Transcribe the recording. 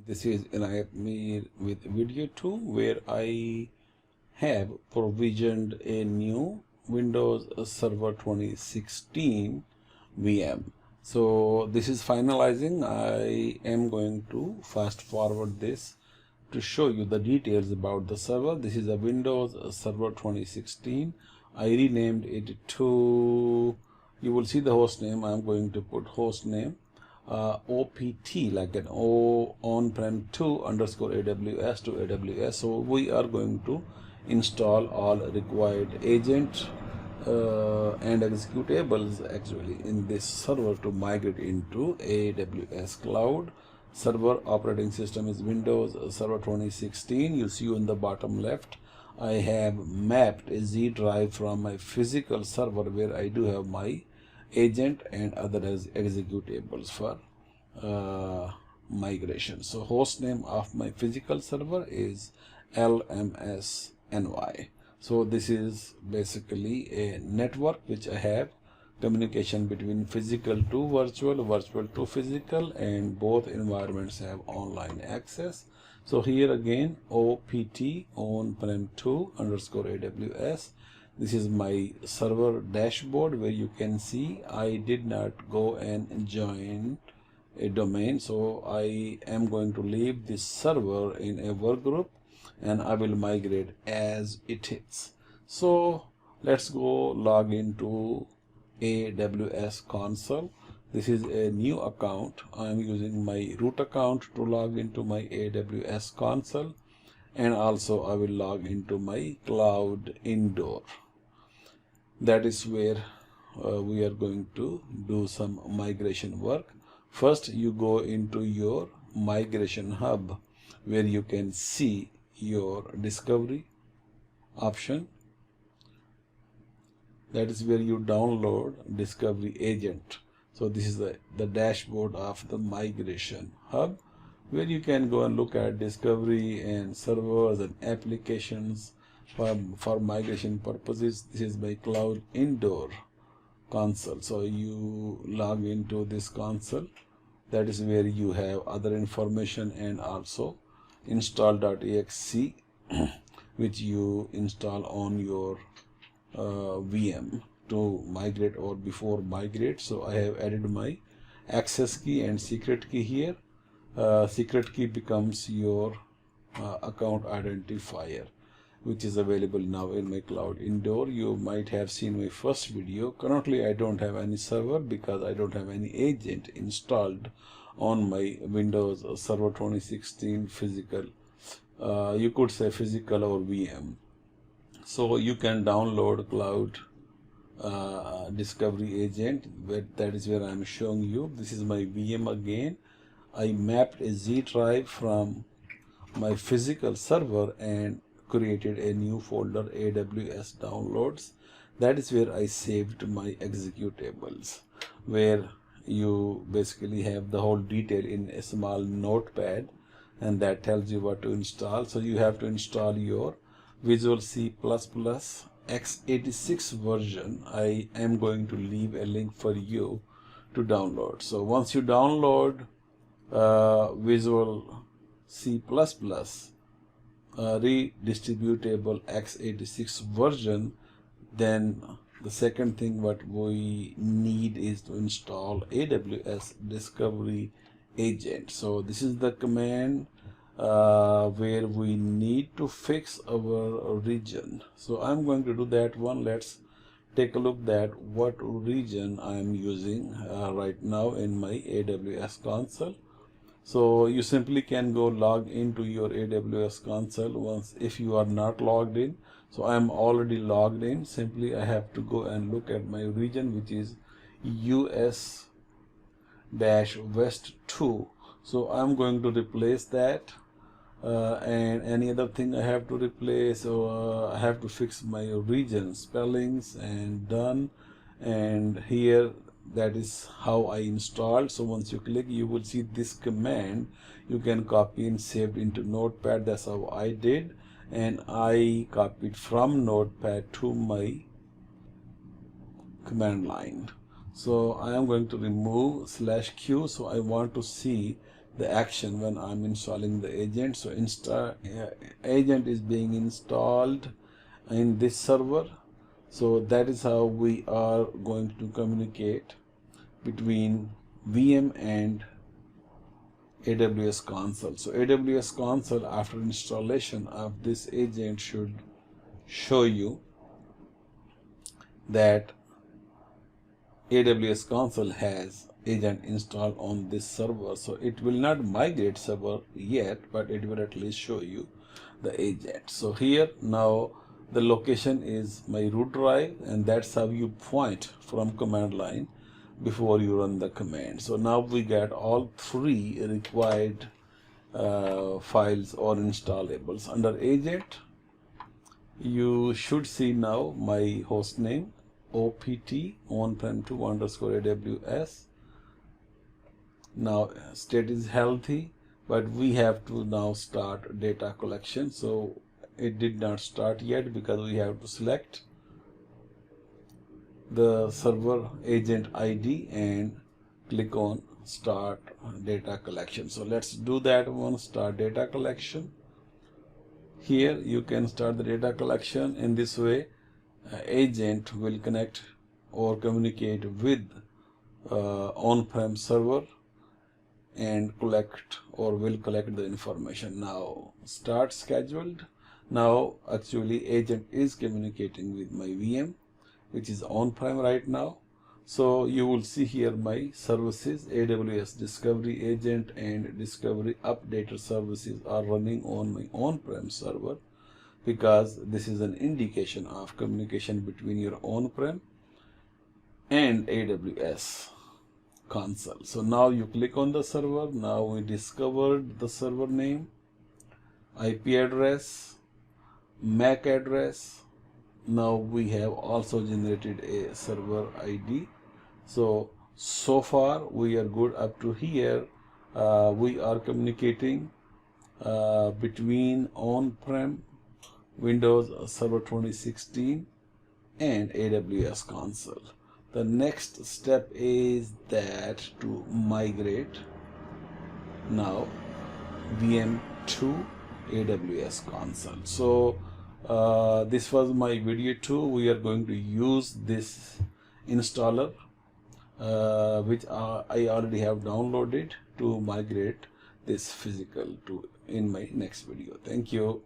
This is me with video 2 where I have provisioned a new Windows Server 2016 VM. So this is finalizing. I am going to fast forward this to show you the details about the server. This is a Windows Server 2016. I renamed it to, you will see the host name. I'm going to put host name OPT, like an on-prem 2 underscore AWS to AWS. So we are going to install all required agent and executables actually in this server to migrate into AWS cloud. Server operating system is Windows Server 2016. You see on the bottom left, I have mapped a Z drive from my physical server where I do have my agent and other executables for migration. So host name of my physical server is LMSNY. So this is basically a network which I have communication between physical to virtual, virtual to physical, and both environments have online access. So here again, OPT on-prem 2 underscore AWS. This is my server dashboard where you can see I did not go and join a domain. So I am going to leave this server in a work group and I will migrate as it is. So let's go log into AWS Console. This is a new account. I am using my root account to log into my AWS Console, and also I will log into my cloud indoor. That is where we are going to do some migration work. First, you go into your migration hub where you can see your discovery option. That is where you download discovery agent. So this is the dashboard of the migration hub where you can go and look at discovery and servers and applications for migration purposes. This is my cloud indoor console. So you log into this console. That is where you have other information and also install.exe which you install on your VM to migrate or before migrate. So I have added my access key and secret key here. Secret key becomes your account identifier, which is available now in my cloud indoor. You might have seen my first video. Currently I don't have any server because I don't have any agent installed on my Windows Server 2016 physical, you could say physical or VM. So you can download cloud discovery agent, that is where I'm showing you. This is my VM again. I mapped a Z drive from my physical server and created a new folder, AWS downloads. That is where I saved my executables, where you basically have the whole detail in a small notepad, and that tells you what to install. So you have to install your Visual C++ x86 version. I am going to leave a link for you to download. So once you download Visual C++ redistributable x86 version, then the second thing what we need is to install AWS Discovery Agent. So this is the command where we need to fix our region. So I'm going to do that one. Let's take a look at what region I'm using right now in my AWS console. So you simply can go log into your AWS console once if you are not logged in. So I'm already logged in. Simply I have to go and look at my region, which is US-West 2. So I'm going to replace that. And any other thing I have to replace, so I have to fix my region spellings and done. And here, that is how I installed. So once you click, you will see this command. You can copy and save into Notepad. That's how I did, and I copied from Notepad to my command line. So I am going to remove /q. So I want to see the action when I'm installing the agent. So agent is being installed in this server. So that is how we are going to communicate between VM and AWS Console. So AWS Console, after installation of this agent, should show you that AWS Console has agent installed on this server. So it will not migrate server yet, but it will at least show you the agent. So here now the location is my root drive, and that's how you point from command line before you run the command. So now we get all three required files or installables. Under agent, you should see now my host name, opt on-prem 2 _ AWS. Now state is healthy, but we have to now start data collection. So it did not start yet because we have to select the server agent ID and click on start data collection. So let's do that one, start data collection. Here you can start the data collection. In this way, agent will connect or communicate with on-prem server and collect or will collect the information. Now start scheduled. Now actually agent is communicating with my VM, which is on-prem right now. So you will see here my services, AWS Discovery Agent and Discovery Updater services are running on my on-prem server, because this is an indication of communication between your on-prem and AWS Console. So now you click on the server. Now we discovered the server name, IP address, MAC address. Now we have also generated a server ID. So far we are good up to here. We are communicating between on-prem Windows Server 2016 and AWS Console. The next step is that to migrate now VM to AWS Console. So this was my video 2. We are going to use this installer which I already have downloaded to migrate this physical to in my next video. Thank you.